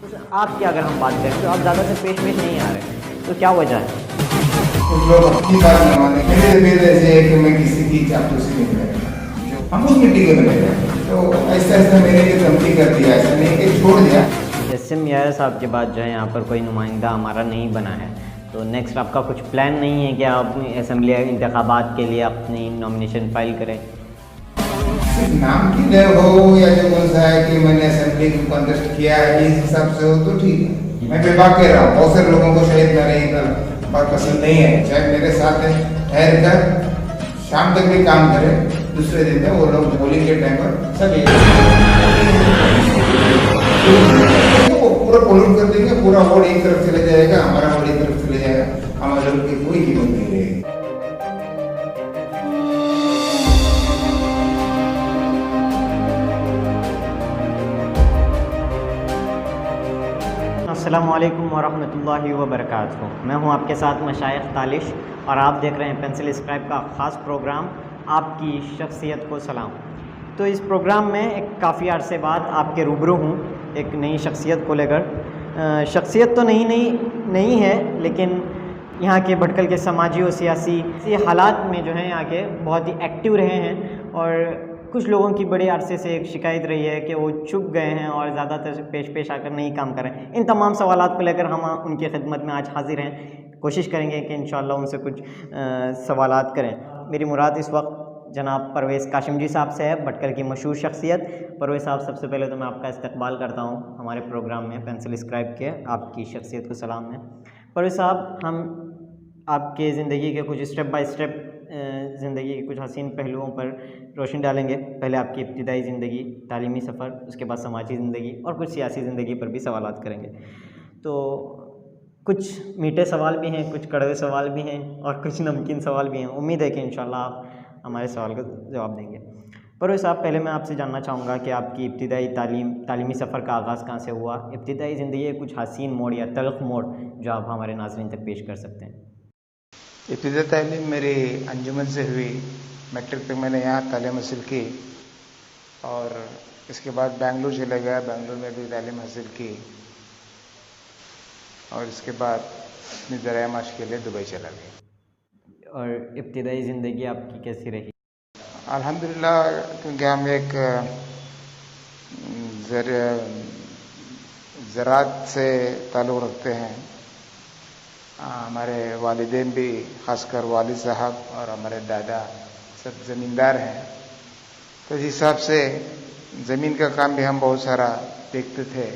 तो आपकी अगर हम बात करें तो आप ज़्यादातर पेश नहीं आ रहे, तो क्या वजह है? कुछ लोग अपनी बात न माने, मेरे मेरे ऐसे है कि मैं किसी की चापलूसी नहीं करेगा, हम उस मिट्टी के बने हैं। तो ऐसा ऐसा मैंने ये धमकी कर दिया, ऐसा नहीं कि छोड़ दिया। एसएम यार साहब के बाद जो है यहाँ पर कोई नुमाइंदा हमारा नहीं बना है, तो नेक्स्ट आपका कुछ प्लान नहीं है कि आप असम्बली इंतखाबात के लिए अपनी नॉमिनेशन फाइल करें? सिर्फ नाम की लिए हो या जो कौन सा है कि मैंने असेंबली में कॉन्टेस्ट किया है इस हिसाब से हो तो ठीक है। मैं बेबाक कह रहा हूँ, बहुत सारे लोगों को शायद मेरी बात पसंद नहीं है, चाहे मेरे साथ ठहर कर शाम तक भी काम करे, दूसरे दिन में वो लोग पोलिंग के टाइम पर सब तो पूरा पोलिंग कर देंगे, पूरा वोट एक तरफ चले जाएगा, हमारा वोट एक तरफ चले जाएगा, हमारे लोग की कोई कीमत नहीं रहेगी। अस्सलामुअलैकुम वरहमतुल्लाहि वबरकातुहू। मैं हूं आपके साथ मशाइख तालिश और आप देख रहे हैं पेंसिल स्क्राइब का ख़ास प्रोग्राम आपकी शख्सियत को सलाम। तो इस प्रोग्राम में एक काफ़ी अरसे बाद आपके रूबरू हूं एक नई शख्सियत को लेकर। शख्सियत तो नहीं है, लेकिन यहाँ के भटकल के समाजी और सियासी हालात में जो है यहाँ के बहुत ही एक्टिव रहे हैं, और कुछ लोगों की बड़े अरसे से एक शिकायत रही है कि वो चुप गए हैं और ज़्यादातर पेश आकर नहीं काम कर रहे हैं। इन तमाम सवालात को लेकर हम उनकी खिदमत में आज हाजिर हैं। कोशिश करेंगे कि इंशाअल्लाह उनसे कुछ सवालात करें। मेरी मुराद इस वक्त जनाब परवेज़ काशिम जी साहब से है, भटकल की मशहूर शख्सियत। परवेज़ साहब, सबसे पहले तो मैं आपका इस्तकबाल करता हूँ हमारे प्रोग्राम में पेंसिल स्क्राइब के आपकी शख्सियत को सलाम में। परवेज़ साहब, हम आपके ज़िंदगी के कुछ स्टेप बाय स्टेप ज़िंदगी के कुछ हसीन पहलुओं पर रोशनी डालेंगे। पहले आपकी इब्तिदाई ज़िंदगी, तालीमी सफ़र, उसके बाद समाजी ज़िंदगी और कुछ सियासी ज़िंदगी पर भी सवालात करेंगे। तो कुछ मीठे सवाल भी हैं, कुछ कड़वे सवाल भी हैं और कुछ नमकीन सवाल भी हैं। उम्मीद है कि इंशाअल्लाह आप हमारे सवाल का जवाब देंगे। परवेज़ साहब, पहले मैं आपसे जानना चाहूँगा कि आपकी इब्तिदाई तालीमी सफ़र का आगाज़ कहाँ से हुआ? इब्तिदाई ज़िंदगी के कुछ हसीन मोड़ या तल्ख़ मोड़ जो आप हमारे नाज़रीन तक पेश कर सकते हैं। इब्तिदाई तालीम मेरी अंजुमन से हुई। मैट्रिक तक मैंने यहाँ तालीम हासिल की और इसके बाद बेंगलुरु चले गया, बेंगलुरु में भी तालीम हासिल की और इसके बाद अपनी ज़राए माश के लिए दुबई चला गया। और इब्तिदाई ज़िंदगी आपकी कैसी रही? अल्हम्दुलिल्लाह, क्योंकि हम एक ज़राअत से ताल्लुक़ रखते हैं। हमारे वालिदैन भी, ख़ासकर वालिद साहब और हमारे दादा सब ज़मींदार हैं, तो इस हिसाब से ज़मीन का काम भी हम बहुत सारा देखते थे।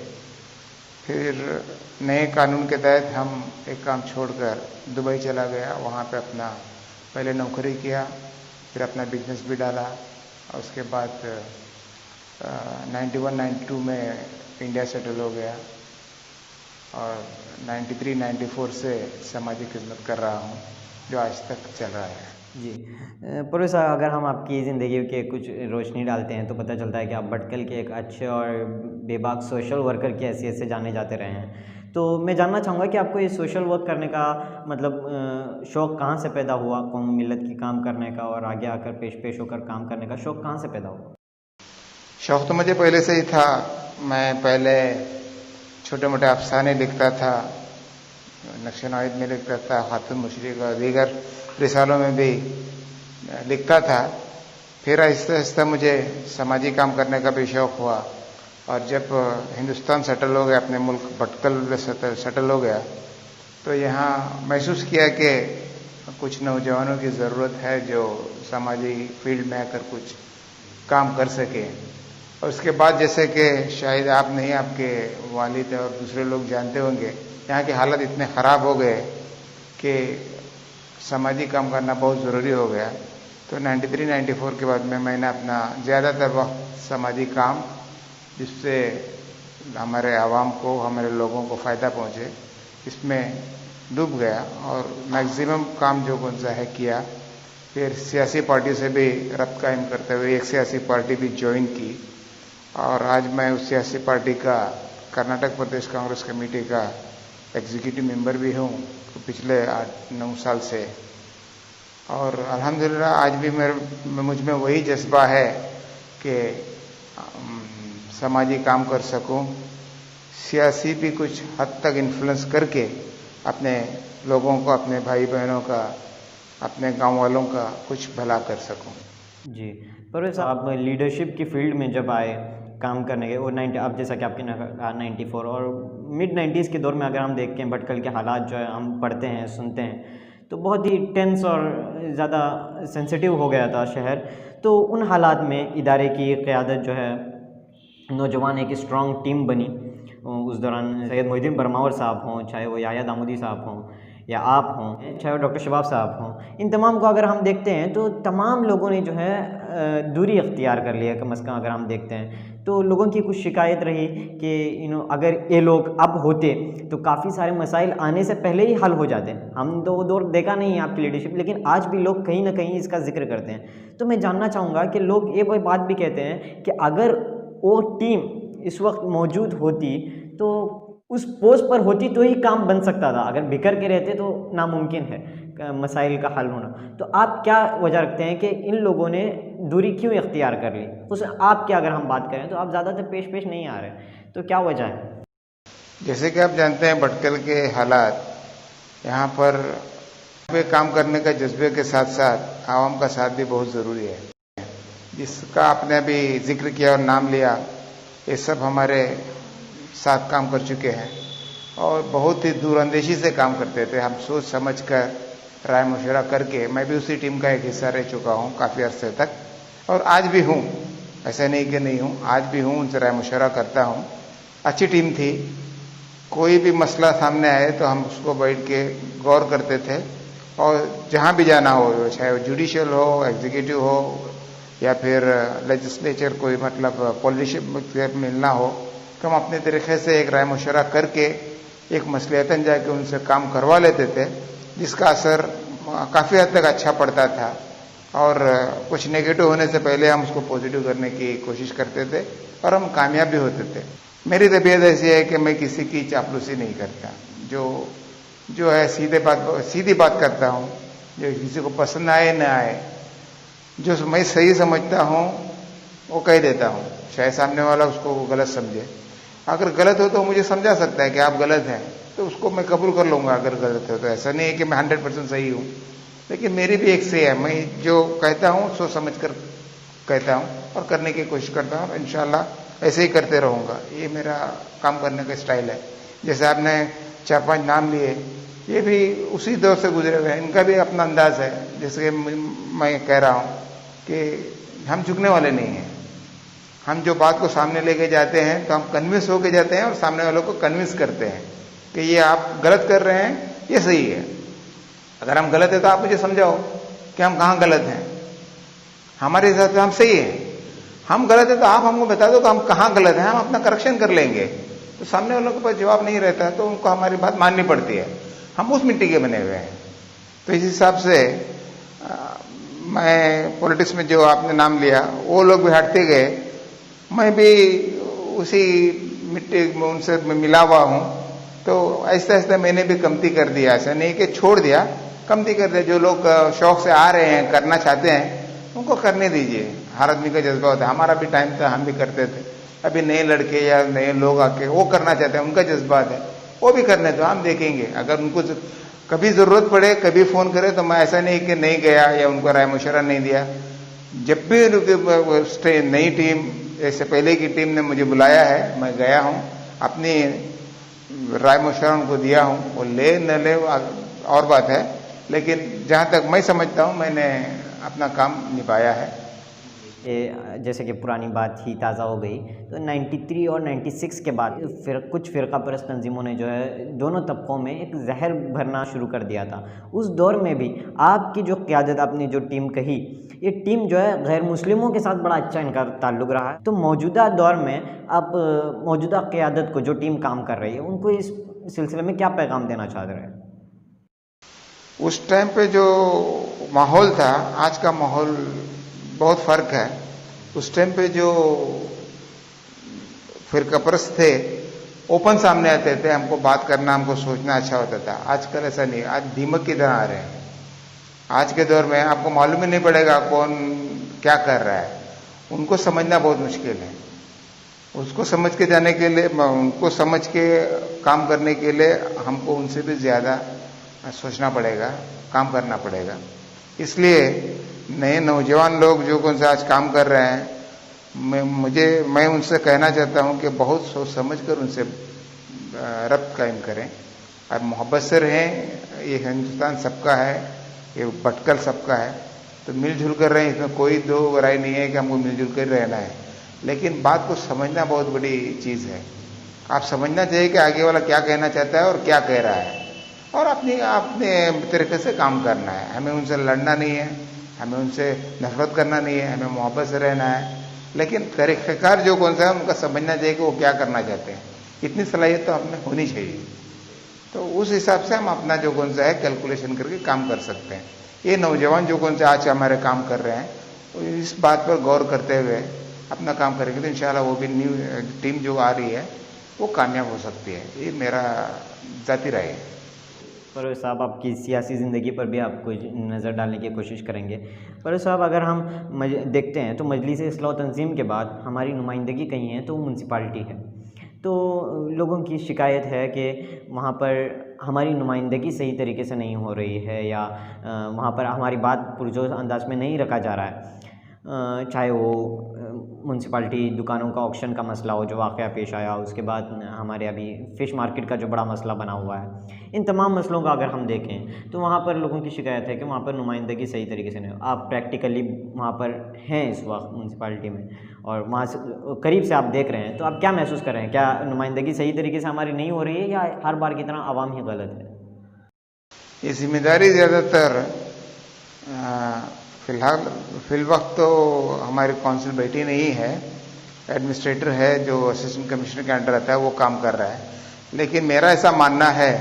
फिर नए कानून के तहत हम एक काम छोड़कर दुबई चला गया, वहाँ पे अपना पहले नौकरी किया, फिर अपना बिजनेस भी डाला और उसके बाद 91-92 में इंडिया सेटल हो गया और 93-94 से सामाजिक खिदमत कर रहा हूँ, जो आज तक चल रहा है। जी, परवेज़ साहब, अगर हम आपकी ज़िंदगी के कुछ रोशनी डालते हैं तो पता चलता है कि आप भटकल के एक अच्छे और बेबाक सोशल वर्कर की हैसियत से जाने जाते रहे हैं। तो मैं जानना चाहूँगा कि आपको ये सोशल वर्क करने का मतलब शौक़ कहाँ से पैदा हुआ? कौम मिलत की काम करने का और आगे आकर पेश होकर काम करने का शौक़ कहाँ से पैदा हुआ? शौक़ तो मुझे पहले से ही था। मैं पहले छोटे मोटे अफसाने लिखता था, नक्श-ए-नाविद में लिखता था, खातून मुशरिक और दीगर रिसालों में भी लिखता था। फिर आहिस्ता आहिस्ता मुझे समाजी काम करने का भी शौक़ हुआ और जब हिंदुस्तान सेटल हो गया, अपने मुल्क भटकल सेटल हो गया, तो यहाँ महसूस किया कि कुछ नौजवानों की ज़रूरत है जो समाजी फील्ड में आकर कुछ काम कर सके। और उसके बाद जैसे कि शायद आप नहीं, आपके वालिद और दूसरे लोग जानते होंगे, यहाँ के हालात इतने ख़राब हो गए कि समाजी काम करना बहुत ज़रूरी हो गया। तो 93-94 के बाद में मैंने अपना ज़्यादातर वक्त समाजी काम, जिससे हमारे आवाम को, हमारे लोगों को फ़ायदा पहुँचे, इसमें डूब गया और मैक्सिमम काम जो कौन सा है किया। फिर सियासी पार्टी से भी रब्त कायम करते हुए एक सियासी पार्टी भी ज्वाइन की और आज मैं उस सियासी पार्टी का कर्नाटक प्रदेश कांग्रेस कमेटी का एग्जीक्यूटिव मेंबर भी हूँ पिछले 8-9 साल से। और अल्हम्दुलिल्लाह आज भी मुझ में वही जज्बा है कि समाजी काम कर सकूं सियासी भी कुछ हद तक इन्फ्लुएंस करके अपने लोगों को, अपने भाई बहनों का, अपने गांव वालों का कुछ भला कर सकूं। जी, परवेज़ साहब, आप लीडरशिप की फील्ड में जब आए काम करने के, और 90 अब जैसा कि आपने कहा 94 और मिड 90s के दौर में अगर हम देखते हैं भटकल के हालात जो है हम पढ़ते हैं, सुनते हैं, तो बहुत ही टेंस और ज़्यादा सेंसिटिव हो गया था शहर। तो उन हालात में इदारे की क़यादत जो है, नौजवान एक स्ट्रॉन्ग टीम बनी। उस दौरान सैयद मोहिउद्दीन बरमावर साहब हों, चाहे वो याह्या दामोदी साहब हों, या आप हों, चाहे वो डॉक्टर शबाब साहब हों, इन तमाम को अगर हम देखते हैं तो तमाम लोगों ने जो है दूरी अख्तियार कर लिया। कम अज़ कम अगर हम देखते हैं तो लोगों की कुछ शिकायत रही कि अगर ये लोग अब होते तो काफ़ी सारे मसाइल आने से पहले ही हल हो जाते हैं। हम तो वो दौर देखा नहीं है आपकी लीडरशिप, लेकिन आज भी लोग कहीं ना कहीं इसका जिक्र करते हैं। तो मैं जानना चाहूँगा कि लोग ये बात भी कहते हैं कि अगर वो टीम इस वक्त मौजूद होती तो उस पोस्ट पर होती तो ही काम बन सकता था, अगर बिखर के रहते तो नामुमकिन है मसाइल का हल होना। तो आप क्या वजह रखते हैं कि इन लोगों ने दूरी क्यों इख्तियार कर ली? उस आप क्या, अगर हम बात करें तो आप ज़्यादातर पेश नहीं आ रहे, तो क्या वजह है? जैसे कि आप जानते हैं भटकल के हालात, यहाँ पर काम करने का जज्बे के साथ साथ आवाम का साथ भी बहुत ज़रूरी है, जिसका आपने अभी जिक्र किया और नाम लिया। ये सब हमारे साथ काम कर चुके हैं और बहुत ही दूरअंदेशी से काम करते थे। हम सोच समझ कर, राय मशवरा करके, मैं भी उसी टीम का एक हिस्सा रह चुका हूँ काफ़ी अरसे तक, और आज भी हूँ, ऐसा नहीं कि नहीं हूँ, आज भी हूँ, उनसे राय मशवरा करता हूँ। अच्छी टीम थी, कोई भी मसला सामने आए तो हम उसको बैठ के गौर करते थे, और जहाँ भी जाना हो, चाहे वो जुडिशियल हो, एग्जीक्यूटिव हो, या फिर लेजिस्लेचर, कोई मतलब पॉलिटिशियन मिलना हो, तो हम अपने तरीके से एक राय मशवरा करके एक मसलियतन जाके उनसे काम करवा लेते थे, जिसका असर काफ़ी हद तक अच्छा पड़ता था। और कुछ नेगेटिव होने से पहले हम उसको पॉजिटिव करने की कोशिश करते थे और हम कामयाब भी होते थे। मेरी तबीयत ऐसी है कि मैं किसी की चापलूसी नहीं करता, जो है सीधी बात करता हूँ, जो किसी को पसंद आए न आए, जो मैं सही समझता हूँ वो कह देता हूँ, शायद सामने वाला उसको गलत समझे। अगर गलत हो तो मुझे समझा सकता है कि आप गलत हैं, तो उसको मैं कबूल कर लूँगा अगर गलत हो तो। ऐसा नहीं है कि मैं 100% सही हूँ, लेकिन मेरी भी एक से है, मैं जो कहता हूँ सोच समझ कर कहता हूँ और करने की कोशिश करता हूँ, इंशाल्लाह ऐसे ही करते रहूँगा। ये मेरा काम करने का स्टाइल है। जैसे आपने 4-5 नाम लिए, ये भी उसी दौर से गुजरे हुए हैं, इनका भी अपना अंदाज है। जैसे मैं कह रहा हूँ कि हम झुकने वाले नहीं हैं, हम जो बात को सामने लेके जाते हैं तो हम कन्विंस होके जाते हैं और सामने वालों को कन्विंस करते हैं कि ये आप गलत कर रहे हैं, ये सही है। अगर हम गलत है तो आप मुझे समझाओ कि हम कहाँ गलत हैं, हमारे हिसाब से हम सही हैं। हम गलत है तो आप हमको बता दो कि हम कहाँ गलत हैं, हम अपना करेक्शन कर लेंगे। तो सामने वालों के पास जवाब नहीं रहता है तो उनको हमारी बात माननी पड़ती है, हम उस मिट्टी के बने हुए हैं। तो इस हिसाब से मैं पॉलिटिक्स में जो आपने नाम लिया, वो लोग भी हटते गए, मैं भी उसी मिट्टी में उनसे मिला हुआ हूँ। तो ऐसे ऐसे मैंने भी कमती कर दिया, ऐसा नहीं कि छोड़ दिया, कमती कर दिया। जो लोग शौक से आ रहे हैं, करना चाहते हैं, उनको करने दीजिए। हर आदमी का जज्बा होता है, हमारा भी टाइम था, हम भी करते थे। अभी नए लड़के या नए लोग आके वो करना चाहते हैं, उनका जज्बात है, वो भी करने दो, हम देखेंगे। अगर उनको कभी जरूरत पड़े, कभी फोन करे, तो मैं ऐसा नहीं कि नहीं गया या उनको राय मशवरा नहीं दिया। जब भी नई टीम, जैसे पहले की टीम ने मुझे बुलाया है, मैं गया हूँ, अपनी राय मशवरा उनको दिया हूँ। वो ले न ले और बात है, लेकिन जहाँ तक मैं समझता हूँ मैंने अपना काम निभाया है। जैसे कि पुरानी बात ही ताज़ा हो गई, तो 93 और 96 के बाद फिर कुछ फ़िरका परस्त तंजीमों ने जो है दोनों तबकों में एक जहर भरना शुरू कर दिया था। उस दौर में भी आपकी जो क़यादत, आपने जो टीम कही, ये टीम जो है गैर मुस्लिमों के साथ बड़ा अच्छा इनका ताल्लुक़ रहा है। तो मौजूदा दौर में आप मौजूदा क़यादत को, जो टीम काम कर रही है, उनको इस सिलसिले में क्या पैगाम देना चाह रहे हैं? उस टाइम पे जो माहौल था, आज का माहौल बहुत फर्क है। उस टाइम पे जो फिरकापरस्त थे, ओपन सामने आते थे, हमको बात करना, हमको सोचना अच्छा होता था। आजकल ऐसा नहीं, आज दीमक की तरह आ रहे हैं। आज के दौर में आपको मालूम ही नहीं पड़ेगा कौन क्या कर रहा है, उनको समझना बहुत मुश्किल है। उसको समझ के जाने के लिए, उनको समझ के काम करने के लिए हमको उनसे भी ज्यादा सोचना पड़ेगा, काम करना पड़ेगा। इसलिए नए नौजवान लोग जो कौन सा आज काम कर रहे हैं, मैं उनसे कहना चाहता हूं कि बहुत सोच समझ कर उनसे रब्त कायम करें और मोहब्बत से रहें। ये हिंदुस्तान सबका है, ये भटकल सबका है, तो मिलजुल कर रहे हैं, इसमें कोई दो राय नहीं है कि हमको मिलजुल कर रहना है। लेकिन बात को समझना बहुत बड़ी चीज है। आप समझना चाहिए कि आगे वाला क्या कहना चाहता है और क्या कह रहा है, और अपने तरीके से काम करना है। हमें उनसे लड़ना नहीं है, हमें उनसे नफरत करना नहीं है, हमें मोहब्बत से रहना है। लेकिन तरीक़ेकार जो कौन सा है उनका समझना चाहिए कि वो क्या करना चाहते हैं। इतनी सलाहियत तो हमें होनी चाहिए। तो उस हिसाब से हम अपना जो कौन सा है कैलकुलेशन करके काम कर सकते हैं। ये नौजवान जो कौन सा आज हमारे काम कर रहे हैं, इस बात पर गौर करते हुए अपना काम करेंगे तो इंशाल्लाह वो भी न्यू टीम जो आ रही है वो कामयाब हो सकती है। ये मेरा जाती राय है। परवेज़ साहब, आपकी सियासी ज़िंदगी पर भी आप कुछ नज़र डालने की कोशिश करेंगे। परवेज़ साहब, अगर हम देखते हैं तो मजलिस इस्लाह तंज़ीम के बाद हमारी नुमाइंदगी कहीं है तो म्यूनसिपाल्टी है। तो लोगों की शिकायत है कि वहाँ पर हमारी नुमाइंदगी सही तरीके से नहीं हो रही है, या वहाँ पर हमारी बात पुरजोर अंदाज में नहीं रखा जा रहा है। चाहे वो म्यूनसिपाल्टी दुकानों का ऑक्शन का मसला हो जो वाक़या पेश आया, उसके बाद हमारे अभी फ़िश मार्केट का जो बड़ा मसला बना हुआ है। इन तमाम मसलों का अगर हम देखें तो वहाँ पर लोगों की शिकायत है कि वहाँ पर नुमाइंदगी सही तरीके से नहीं। आप प्रैक्टिकली वहाँ पर हैं इस वक्त म्यूनसिपाल्टी में और वहाँ से करीब से आप देख रहे हैं, तो आप क्या महसूस कर रहे हैं? क्या नुमाइंदगी सही तरीके से हमारी नहीं हो रही है, या हर बार की तरह आवाम ही गलत है? ये जिम्मेदारी ज़्यादातर फिल वक्त तो हमारी काउंसिल बैठी नहीं है, एडमिनिस्ट्रेटर है जो असिस्टेंट कमिश्नर के अंडर रहता है, वो काम कर रहा है। लेकिन मेरा ऐसा मानना है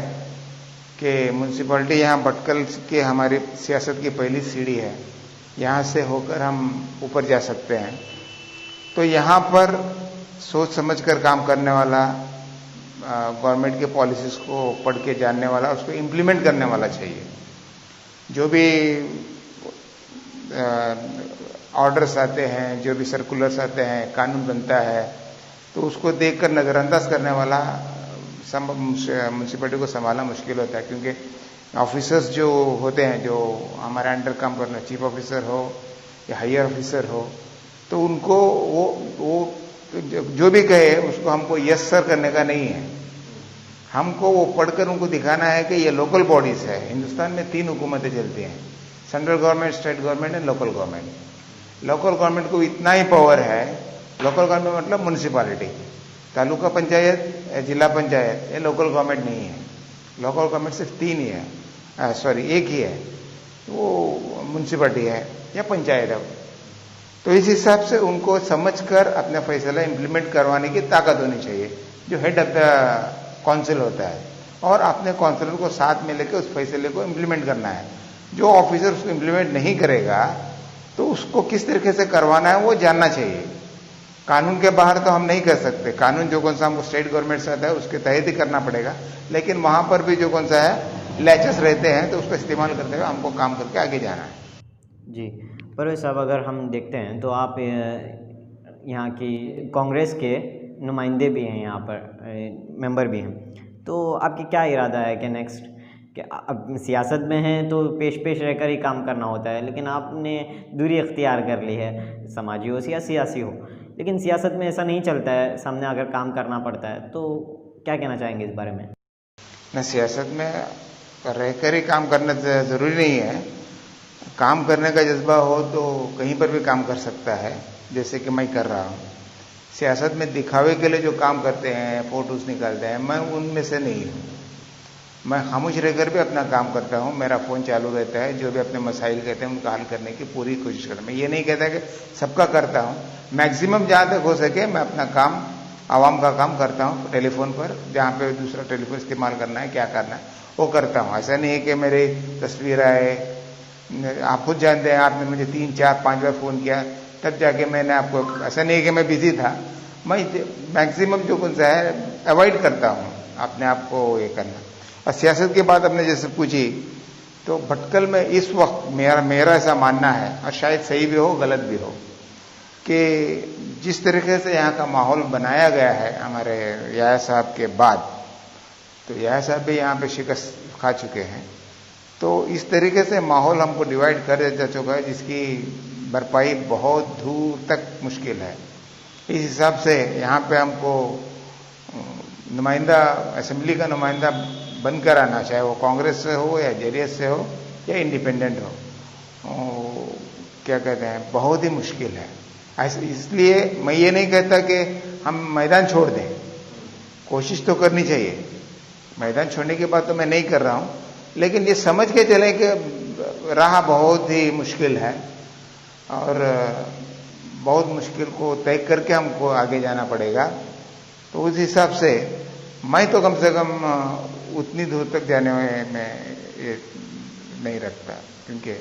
कि म्यूनसिपैलिटी यहाँ भटकल की हमारी सियासत की पहली सीढ़ी है, यहाँ से होकर हम ऊपर जा सकते हैं। तो यहाँ पर सोच समझ कर काम करने वाला, गवर्नमेंट के पॉलिसीज को पढ़ के जानने वाला, उसको इम्प्लीमेंट करने वाला चाहिए। जो भी ऑर्डर्स आते हैं, जो भी सर्कुलर्स आते हैं, कानून बनता है, तो उसको देखकर नज़रअंदाज करने वाला म्यूनसिपैलिटी को संभालना मुश्किल होता है। क्योंकि ऑफिसर्स जो होते हैं, जो हमारे अंडर काम करना, चीफ ऑफिसर हो या हायर ऑफिसर हो, तो उनको वो जो भी कहे उसको हमको यस सर करने का नहीं है। हमको वो पढ़कर उनको दिखाना है कि ये लोकल बॉडीज है। हिंदुस्तान में 3 हुकूमतें चलती हैं, central government, state government and local government. Local government को इतना ही पावर है, लोकल गवर्नमेंट मतलब म्यूनसिपैलिटी, तालुका पंचायत, जिला पंचायत, ये लोकल गवर्नमेंट नहीं है। लोकल गवर्नमेंट सिर्फ 3 ही है, एक ही है, वो म्यूनसिपैलिटी है या पंचायत है। तो इस हिसाब से उनको समझकर अपना फैसला इंप्लीमेंट करवाने की ताकत होनी चाहिए, जो हेड ऑफ द काउंसिल होता है, और अपने काउंसिलर को साथ में लेकर उस फैसले को इंप्लीमेंट करना है। जो ऑफिसर उसको इंप्लीमेंट नहीं करेगा तो उसको किस तरीके से करवाना है वो जानना चाहिए। कानून के बाहर तो हम नहीं कर सकते। कानून जो कौन सा हमको स्टेट गवर्नमेंट से आता है उसके तहत ही करना पड़ेगा। लेकिन वहां पर भी जो कौन सा है लैचेस रहते हैं, तो उसका इस्तेमाल करते हुए हमको काम करके आगे जाना है। जी परवेज़ साहब, अगर हम देखते हैं तो आप यहाँ की कांग्रेस के नुमाइंदे भी हैं, यहाँ पर मेंबर भी हैं, तो आपकी क्या इरादा है कि नेक्स्ट, कि अब सियासत में हैं तो पेश रहकर ही काम करना होता है, लेकिन आपने दूरी इख्तियार कर ली है, समाजी हो या सियासी हो, लेकिन सियासत में ऐसा नहीं चलता है, सामने अगर काम करना पड़ता है, तो क्या कहना चाहेंगे इस बारे में? न, सियासत में रहकर ही काम करना ज़रूरी नहीं है। काम करने का जज्बा हो तो कहीं पर भी काम कर सकता है, जैसे कि मैं कर रहा हूँ। सियासत में दिखावे के लिए जो काम करते हैं, फोटोज निकालते हैं, मैं उनमें से नहीं हूँ। मैं खामोश रहकर भी अपना काम करता हूँ, मेरा फ़ोन चालू रहता है, जो भी अपने मसाइल कहते हैं उनका हल करने की पूरी कोशिश करता हूँ। मैं ये नहीं कहता कि सबका करता हूँ, मैक्सिमम जहाँ तक हो सके मैं अपना काम, आवाम का काम करता हूँ। टेलीफोन पर जहाँ पे दूसरा टेलीफोन इस्तेमाल करना है, क्या करना है वो करता हूँ। ऐसा नहीं है कि मेरी तस्वीर आए, आप खुद जानते हैं, आपने मुझे 3, 4, 5 बार फ़ोन किया तब जाके मैंने आपको, ऐसा नहीं है कि मैं बिजी था। मैं मैक्सिमम जो कौन सा है अवॉइड करता हूँ अपने आप को ये करना। और सियासत की बात आपने जैसे पूछी, तो भटकल में इस वक्त मेरा ऐसा मानना है, और शायद सही भी हो गलत भी हो, कि जिस तरीके से यहाँ का माहौल बनाया गया है हमारे याया साहब के बाद, तो याया साहब भी यहाँ पे शिकस्त खा चुके हैं, तो इस तरीके से माहौल हमको डिवाइड कर दिया जा चुका है जिसकी भरपाई बहुत दूर तक मुश्किल है। इस हिसाब से यहाँ पे हमको नुमाइंदा, असेंबली का नुमाइंदा बनकर आना, चाहे वो कांग्रेस से हो या जेडीएस से हो या इंडिपेंडेंट हो, क्या कहते हैं, बहुत ही मुश्किल है। इसलिए मैं ये नहीं कहता कि हम मैदान छोड़ दें, कोशिश तो करनी चाहिए। मैदान छोड़ने की बात तो मैं नहीं कर रहा हूं, लेकिन ये समझ के चले कि राह बहुत ही मुश्किल है और बहुत मुश्किल को तय करके हमको आगे जाना पड़ेगा। तो उस हिसाब से मैं तो कम से कम उतनी दूर तक जाने में ये नहीं रखता, क्योंकि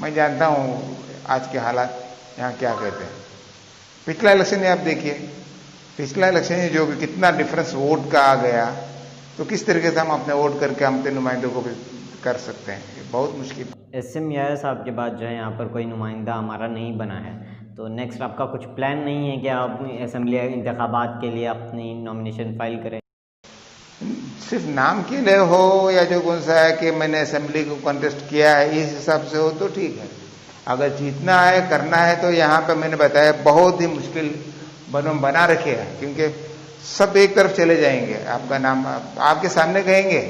मैं जानता हूं आज के हालात यहाँ क्या कहते हैं। पिछला इलेक्शन आप देखिए, पिछला इलेक्शन में जो कितना डिफरेंस वोट का आ गया, तो किस तरीके से हम अपने वोट करके अपने नुमाइंदों को भी कर सकते हैं, ये बहुत मुश्किल। एसएम याया साहब के बाद जो है यहाँ पर कोई नुमाइंदा हमारा नहीं बना है, तो नेक्स्ट आपका कुछ प्लान नहीं है कि आप असेंबली इंतखाबात के लिए अपनी नॉमिनेशन फाइल करें? सिर्फ नाम के लिए हो या जो कौन सा है कि मैंने असेंबली को कॉन्टेस्ट किया है, इस हिसाब से हो तो ठीक है। अगर जीतना है, करना है, तो यहाँ पे मैंने बताया बहुत ही मुश्किल बना रखे हैं, क्योंकि सब एक तरफ चले जाएंगे। आपका नाम आपके सामने कहेंगे,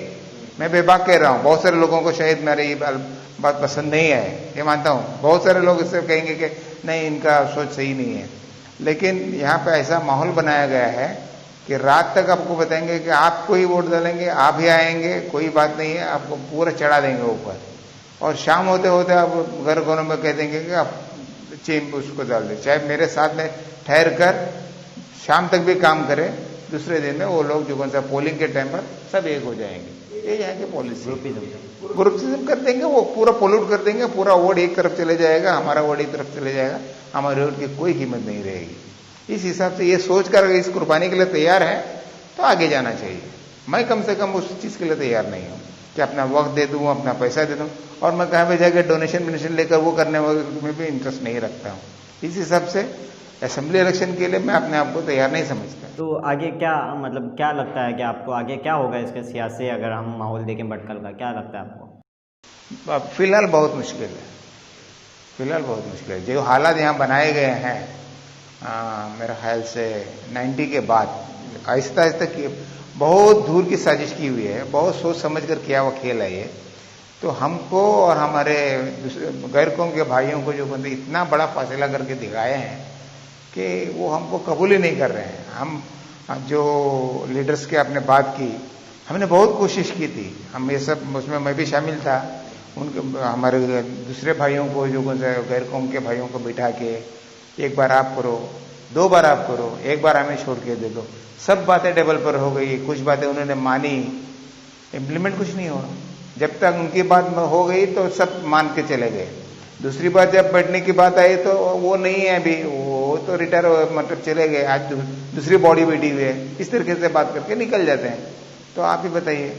मैं बेबाक कह रहा हूँ, बहुत सारे लोगों को शायद मेरी बात पसंद नहीं है, ये मानता हूँ। बहुत सारे लोग इससे कहेंगे कि नहीं, इनका सोच सही नहीं है, लेकिन यहाँ पे ऐसा माहौल बनाया गया है कि रात तक आपको बताएंगे कि आपको ही वोट डालेंगे, आप ही आएंगे, कोई बात नहीं है, आपको पूरा चढ़ा देंगे ऊपर, और शाम होते होते आप घर घरों में कह देंगे कि आप चेम उसको डाल दें। चाहे मेरे साथ में ठहर कर शाम तक भी काम करें, दूसरे दिन में वो लोग जो कौन सा पोलिंग के टाइम पर सब एक हो जाएंगे। ये यहाँ की पॉलिसी, ग्रुपिज्म कर देंगे, वो पूरा पोल्यूट कर देंगे, पूरा वोट एक तरफ चले जाएगा, हमारा वोट एक तरफ चले जाएगा, हमारे वोट की कोई कीमत नहीं रहेगी। इस हिसाब से ये सोचकर इस कुर्बानी के लिए तैयार है तो आगे जाना चाहिए। मैं कम से कम उस चीज के लिए तैयार नहीं हूं कि अपना वक्त दे दूं, अपना पैसा दे दूं, और मैं कहीं पे जाकर डोनेशन लेकर वो करने में भी इंटरेस्ट नहीं रखता हूं। इस हिसाब से असेंबली इलेक्शन के लिए मैं अपने आप को तैयार नहीं समझता। तो आगे क्या, मतलब क्या लगता है कि आपको आगे क्या होगा इसके सियासी, अगर हम माहौल देखें भटकल का, क्या लगता है आपको? फिलहाल बहुत मुश्किल है, फिलहाल बहुत मुश्किल है। जो हालात यहाँ बनाए गए हैं, मेरा ख्याल से 90 के बाद आहिस्ता आहिस्ता की बहुत दूर की साजिश की हुई है, बहुत सोच समझ कर किया हुआ खेल है ये। तो हमको और हमारे गैर कौम के भाइयों को जो बंदे इतना बड़ा फासला करके दिखाए हैं कि वो हमको कबूल ही नहीं कर रहे हैं। हम जो लीडर्स के आपने बात की, हमने बहुत कोशिश की थी, हम ये सब, उसमें मैं भी शामिल था, उनके हमारे दूसरे भाइयों को जो गैर कौम के भाइयों को बिठा के एक बार आप करो, 2 बार आप करो, एक बार हमें छोड़ के दे दो। सब बातें टेबल पर हो गई, कुछ बातें उन्होंने मानी, इम्प्लीमेंट कुछ नहीं हुआ। जब तक उनकी बात हो गई तो सब मान के चले गए। दूसरी बात जब बैठने की बात आई तो वो नहीं है अभी, वो तो रिटायर मतलब चले गए, आज दूसरी बॉडी बैठी हुई है। इस तरीके से बात करके निकल जाते हैं। तो आप ही बताइए,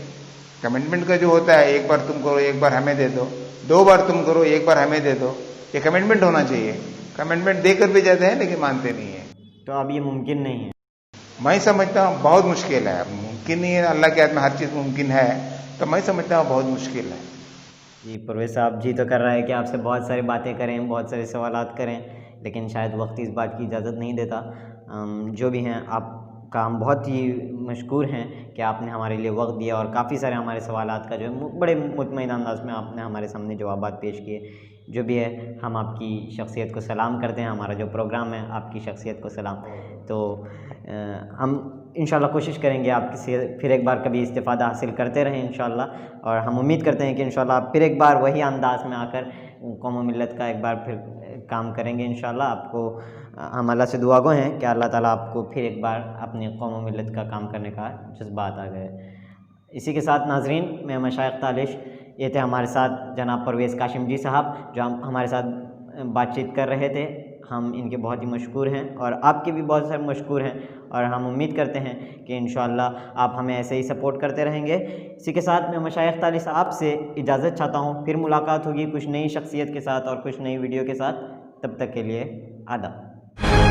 कमिटमेंट का जो होता है, एक बार तुम करो, एक बार हमें दे दो, 2 बार तुम करो, एक बार हमें दे दो, ये कमिटमेंट होना चाहिए। कमिटमेंट देकर भी जाते हैं लेकिन मानते नहीं है। तो अब ये मुमकिन नहीं है? मैं समझता हूँ बहुत मुश्किल है। मुमकिन नहीं है, अल्लाह के हाथ में हर चीज मुमकिन है, तो मैं समझता हूँ बहुत मुश्किल है। जी, परवेज साहब जी तो कर रहा है कि आपसे बहुत सारी बातें करें, बहुत सारे सवालात करें, लेकिन शायद वक्त इस बात की इजाज़त नहीं देता। जो भी हैं, आपका हम बहुत ही मशकूर हैं कि आपने हमारे लिए वक्त दिया और काफ़ी सारे हमारे सवालात का जो है बड़े मुतमईन अंदाज में आपने हमारे सामने जवाबात पेश किए। जो भी है, हम आपकी शख्सियत को सलाम करते हैं। हमारा जो प्रोग्राम है, आपकी शख्सियत को सलाम। तो हम इंशाल्लाह कोशिश करेंगे आपसे फिर एक बार कभी इस्तिफ़ादा हासिल करते रहें इंशाल्लाह, और हम उम्मीद करते हैं कि इंशाल्लाह आप फिर एक बार वही अंदाज में आकर कौम मिल्लत का एक बार फिर काम करेंगे इंशाल्लाह। आपको हम अल्लाह से दुआगो हैं कि अल्लाह ताला आपको फिर एक बार अपनी कौम मिल्लत का काम करने का जज्बात आ गए। इसी के साथ नाजरीन, मैं मशाइख तालिश, ये थे हमारे साथ जनाब परवेज़ काशिम जी साहब, जो हम हमारे साथ बातचीत कर रहे थे। हम इनके बहुत ही मशकूर हैं और आपके भी बहुत सारे मशकूर हैं, और हम उम्मीद करते हैं कि इंशाअल्लाह आप हमें ऐसे ही सपोर्ट करते रहेंगे। इसी के साथ मैं मशाइख तालिश साहब से इजाज़त चाहता हूँ। फिर मुलाकात होगी कुछ नई शख्सियत के साथ और कुछ नई वीडियो के साथ। तब तक के लिए आदाब। वबरकातुहू।